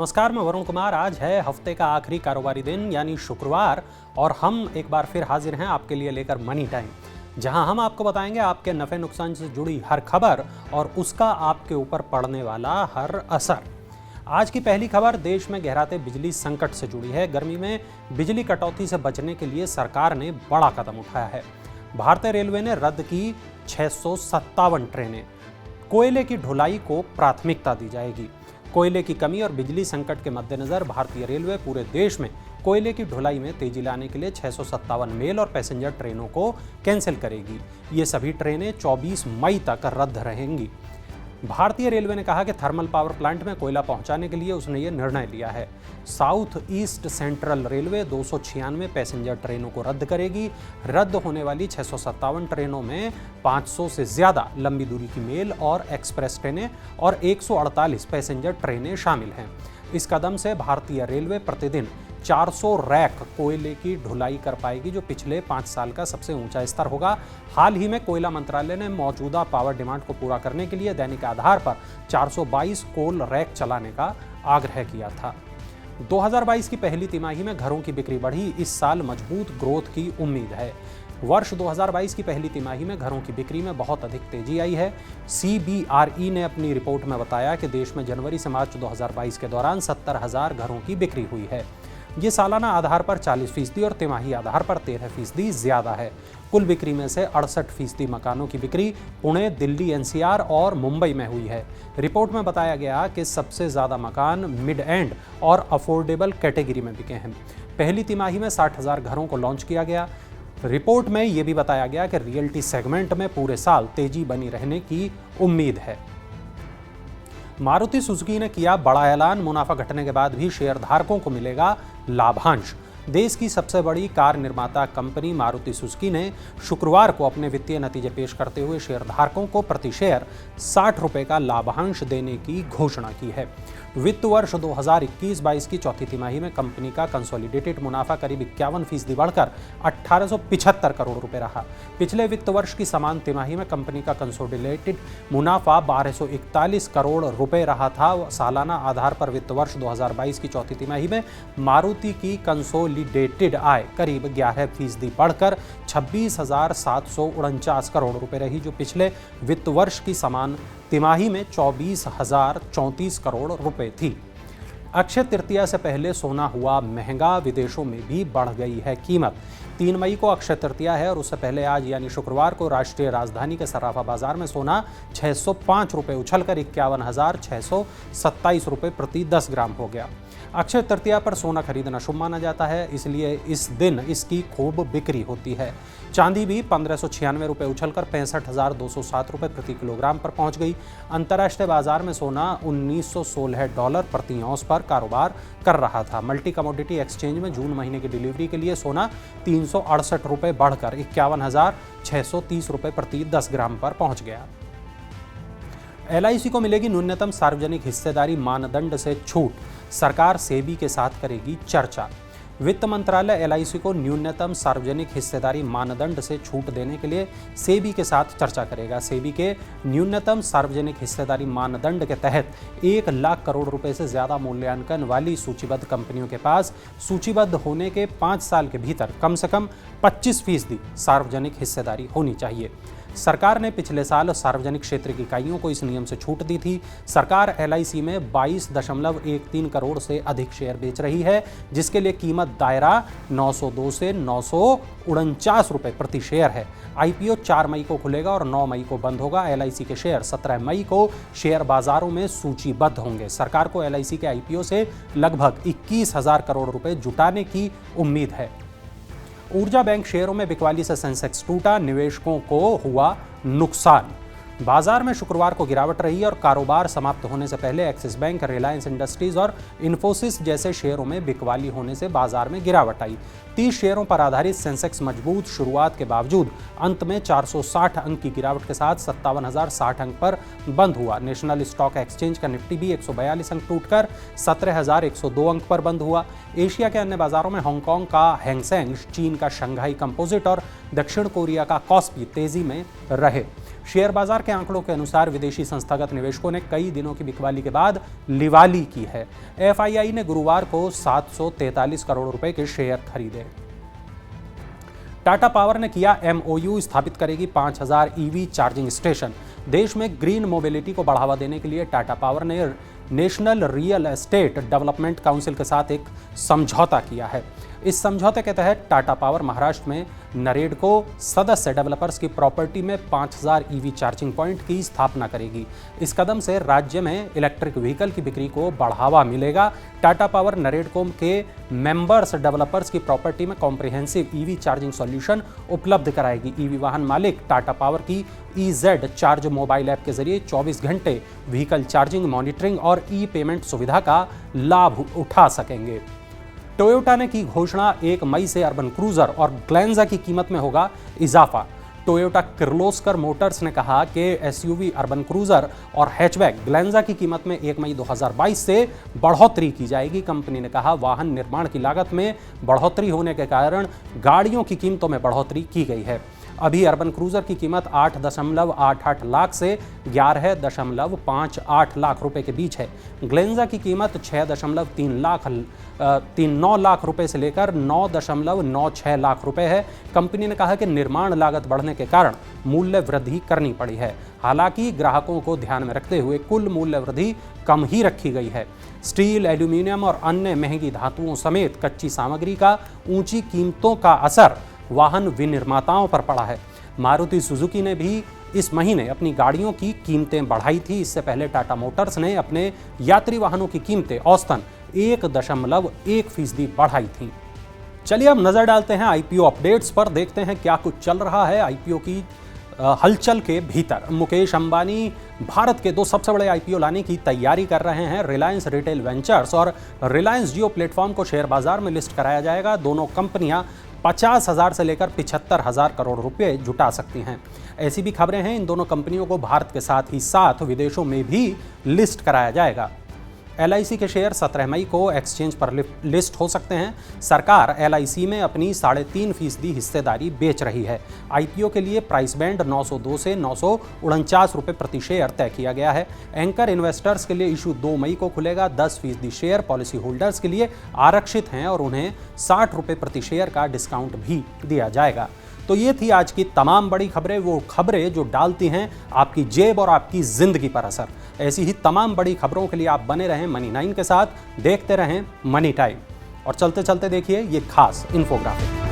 नमस्कार, मैं वरुण कुमार। आज है हफ्ते का आखिरी कारोबारी दिन यानी शुक्रवार और हम एक बार फिर हाजिर हैं आपके लिए लेकर मनी टाइम, जहां हम आपको बताएंगे आपके नफे नुकसान से जुड़ी हर खबर और उसका आपके ऊपर पड़ने वाला हर असर। आज की पहली खबर देश में गहराते बिजली संकट से जुड़ी है। गर्मी में बिजली कटौती से बचने के लिए सरकार ने बड़ा कदम उठाया है। भारतीय रेलवे ने रद्द की 657 ट्रेनें। कोयले की ढुलाई को प्राथमिकता दी जाएगी। कोयले की कमी और बिजली संकट के मद्देनजर भारतीय रेलवे पूरे देश में कोयले की ढुलाई में तेजी लाने के लिए 657 मेल और पैसेंजर ट्रेनों को कैंसिल करेगी। ये सभी ट्रेनें 24 मई तक रद्द रहेंगी। भारतीय रेलवे ने कहा कि थर्मल पावर प्लांट में कोयला पहुंचाने के लिए उसने ये निर्णय लिया है। South east central railway 296 passenger ट्रेनों को रद्द करेगी। रद्द होने वाली 657 ट्रेनों में 500 से ज़्यादा लंबी दूरी की मेल और एक्सप्रेस ट्रेनें और 148 पैसेंजर ट्रेनें शामिल हैं। इस कदम से भारतीय रेलवे प्रतिदिन 400 रैक कोयले की ढुलाई कर पाएगी, जो पिछले 5 साल का सबसे ऊंचा स्तर होगा। हाल ही में कोयला मंत्रालय ने मौजूदा पावर डिमांड को पूरा करने के लिए दैनिक आधार पर 422 कोल रैक चलाने का आग्रह किया था। 2022 की पहली तिमाही में घरों की बिक्री बढ़ी। इस साल मजबूत ग्रोथ की उम्मीद है। वर्ष 2022 की पहली तिमाही में घरों की बिक्री में बहुत अधिक तेजी आई है। CBRE ने अपनी रिपोर्ट में बताया कि देश में जनवरी से मार्च 2022 के दौरान 70,000 घरों की बिक्री हुई है। ये सालाना आधार पर 40% और तिमाही आधार पर 13% ज्यादा है। कुल बिक्री में से 68% मकानों की बिक्री पुणे, दिल्ली, NCR और मुंबई में हुई है। रिपोर्ट में बताया गया कि सबसे ज्यादा मकान मिड एंड और अफोर्डेबल कैटेगरी में बिके हैं। पहली तिमाही में 60,000 घरों को लॉन्च किया गया। रिपोर्ट में यह भी बताया गया कि रियल्टी सेगमेंट में पूरे साल तेजी बनी रहने की उम्मीद है। मारुति सुजुकी ने किया बड़ा ऐलान। मुनाफा घटने के बाद भी शेयरधारकों को मिलेगा लाभांश। देश की सबसे बड़ी कार निर्माता कंपनी मारुति सुजुकी ने शुक्रवार को अपने वित्तीय नतीजे पेश करते हुए शेयरधारकों को प्रति शेयर 60 रुपये का लाभांश देने की घोषणा की है। वित्त वर्ष 2021-22 की चौथी तिमाही में कंपनी का कंसोलिडेटेड मुनाफा करीब 51% बढ़कर 1875 करोड़ रुपए रहा। पिछले वित्त वर्ष की समान तिमाही में कंपनी का कंसोलिडेटेड मुनाफा 1241 करोड़ रुपए रहा था। सालाना आधार पर वित्त वर्ष 2022 की चौथी तिमाही में मारुति की कंसोलिडेटेड आय करीब 11% बढ़कर 26,749 करोड़ रुपए रही, जो पिछले वित्त वर्ष की समान तिमाही में 24,034 करोड़ रुपए थी। अक्षय तृतीया से पहले सोना हुआ महंगा। विदेशों में भी बढ़ गई है कीमत। 3 मई को अक्षय तृतीया है और उससे पहले आज यानी शुक्रवार को राष्ट्रीय राजधानी के सराफा बाजार में सोना 605 रुपये उछलकर 51,627 रुपये प्रति 10 ग्राम हो गया। अक्षय तृतीया पर सोना खरीदना शुभ माना जाता है, इसलिए इस दिन इसकी खूब बिक्री होती है। चांदी भी 1596 रुपये उछलकर 65,207 रुपये प्रति किलोग्राम पर पहुंच गई। अंतर्राष्ट्रीय बाजार में सोना $1916 प्रति औंस पर कारोबार कर रहा था। मल्टी कमोडिटी एक्सचेंज में जून महीने की डिलीवरी के लिए सोना 368 रुपये बढ़कर 51,630 रुपये प्रति 10 ग्राम पर पहुंच गया। LIC को मिलेगी न्यूनतम सार्वजनिक हिस्सेदारी मानदंड से छूट। सरकार सेबी के साथ करेगी चर्चा। वित्त मंत्रालय LIC को न्यूनतम सार्वजनिक हिस्सेदारी मानदंड से छूट देने के लिए सेबी के साथ चर्चा करेगा। सेबी के न्यूनतम सार्वजनिक हिस्सेदारी मानदंड के तहत 1 लाख करोड़ रुपए से ज्यादा मूल्यांकन वाली सूचीबद्ध कंपनियों के पास सूचीबद्ध होने के 5 साल के भीतर कम से कम 25% सार्वजनिक हिस्सेदारी होनी चाहिए। सरकार ने पिछले साल सार्वजनिक क्षेत्र की इकाइयों को इस नियम से छूट दी थी। सरकार LIC में 22.13 करोड़ से अधिक शेयर बेच रही है, जिसके लिए कीमत दायरा 902 से 949 रुपये प्रति शेयर है। IPO 4 मई को खुलेगा और 9 मई को बंद होगा। LIC के शेयर 17 मई को शेयर बाजारों में सूचीबद्ध होंगे। सरकार को LIC के IPO से लगभग 21,000 करोड़ रुपए जुटाने की उम्मीद है। ऊर्जा बैंक शेयरों में बिकवाली से सेंसेक्स टूटा। निवेशकों को हुआ नुकसान। बाजार में शुक्रवार को गिरावट रही और कारोबार समाप्त होने से पहले एक्सिस बैंक, रिलायंस इंडस्ट्रीज और इन्फोसिस जैसे शेयरों में बिकवाली होने से बाजार में गिरावट आई। 30 शेयरों पर आधारित सेंसेक्स मजबूत शुरुआत के बावजूद अंत में 460 अंक की गिरावट के साथ 57,060 अंक पर बंद हुआ। नेशनल स्टॉक एक्सचेंज का निफ्टी भी 142 अंक टूटकर 17,102 अंक पर बंद हुआ। एशिया के अन्य बाजारों में हांगकांग का हैंगसेंग, चीन का शंघाई कंपोजिट और दक्षिण कोरिया का कॉस्पी तेजी में रहे। शेयर बाजार के आंकड़ों के अनुसार विदेशी संस्थागत निवेशकों ने कई दिनों की बिकवाली के बाद लिवाली की है। एफआईआई ने गुरुवार को 743 करोड़ रुपए के शेयर खरीदे। टाटा पावर ने किया एमओयू, स्थापित करेगी 5000 ईवी चार्जिंग स्टेशन। देश में ग्रीन मोबिलिटी को बढ़ावा देने के लिए टाटा पावर ने national real estate development council के साथ एक समझौता किया है। इस समझौते के तहत टाटा पावर महाराष्ट्र में नरेडको सदस्य डेवलपर्स की प्रॉपर्टी में 5000 ईवी चार्जिंग पॉइंट की स्थापना करेगी। इस कदम से राज्य में इलेक्ट्रिक व्हीकल की बिक्री को बढ़ावा मिलेगा। टाटा पावर नरेडको के मेंबर्स डेवलपर्स की प्रॉपर्टी में कॉम्प्रिहेंसिव ईवी चार्जिंग सॉल्यूशन उपलब्ध कराएगी। ईवी वाहन मालिक टाटा पावर की EZ चार्ज मोबाइल ऐप के जरिए 24 घंटे व्हीकल चार्जिंग, मॉनिटरिंग और ई पेमेंट सुविधा का लाभ उठा सकेंगे। टोयोटा ने की घोषणा, 1 मई से अर्बन क्रूजर और ग्लेंजा की कीमत में होगा इजाफा। टोयोटा किर्लोस्कर मोटर्स ने कहा कि एसयूवी अर्बन क्रूजर और हैचबैक ग्लेंजा की कीमत में 1 मई 2022 से बढ़ोतरी की जाएगी। कंपनी ने कहा, वाहन निर्माण की लागत में बढ़ोतरी होने के कारण गाड़ियों की कीमतों में बढ़ोतरी की गई है। अभी अर्बन क्रूजर की कीमत 8.88 लाख से 11.58 लाख रुपए के बीच है। ग्लेंजा की कीमत 6.39 लाख रुपए से लेकर 9.96 लाख रुपए है। कंपनी ने कहा कि निर्माण लागत बढ़ने के कारण मूल्य वृद्धि करनी पड़ी है। हालांकि ग्राहकों को ध्यान में रखते हुए कुल मूल्य वृद्धि कम ही रखी गई है। स्टील, एल्यूमिनियम और अन्य महंगी धातुओं समेत कच्ची सामग्री का ऊंची कीमतों का असर वाहन विनिर्माताओं पर पड़ा है। मारुति सुजुकी ने भी इस महीने अपनी गाड़ियों की कीमतें बढ़ाई थी। इससे पहले टाटा मोटर्स ने अपने यात्री वाहनों की कीमतें औसतन 1.1% बढ़ाई थी। चलिए अब नजर डालते हैं आईपीओ अपडेट्स पर, देखते हैं क्या कुछ चल रहा है आईपीओ की हलचल के भीतर। मुकेश अंबानी भारत के 2 सबसे बड़े आईपीओ लाने की तैयारी कर रहे हैं। रिलायंस रिटेल वेंचर्स और रिलायंस जियो प्लेटफॉर्म को शेयर बाजार में लिस्ट कराया जाएगा। दोनों कंपनियां 50,000 से लेकर 75,000 करोड़ रुपए जुटा सकती हैं। ऐसी भी खबरें हैं, इन दोनों कंपनियों को भारत के साथ ही साथ विदेशों में भी लिस्ट कराया जाएगा। LIC के शेयर 17 मई को एक्सचेंज पर लिस्ट हो सकते हैं। सरकार LIC में अपनी 3.5% हिस्सेदारी बेच रही है। आईपीओ के लिए प्राइस बैंड 902 से 949 रुपये प्रति शेयर तय किया गया है। एंकर इन्वेस्टर्स के लिए इशू 2 मई को खुलेगा। 10% शेयर पॉलिसी होल्डर्स के लिए आरक्षित हैं और उन्हें 60 रुपये प्रति शेयर का डिस्काउंट भी दिया जाएगा। तो ये थी आज की तमाम बड़ी खबरें, वो खबरें जो डालती हैं आपकी जेब और आपकी जिंदगी पर असर। ऐसी ही तमाम बड़ी खबरों के लिए आप बने रहें मनी 9 के साथ, देखते रहें मनी टाइम। और चलते चलते देखिए ये खास इन्फोग्राफिक।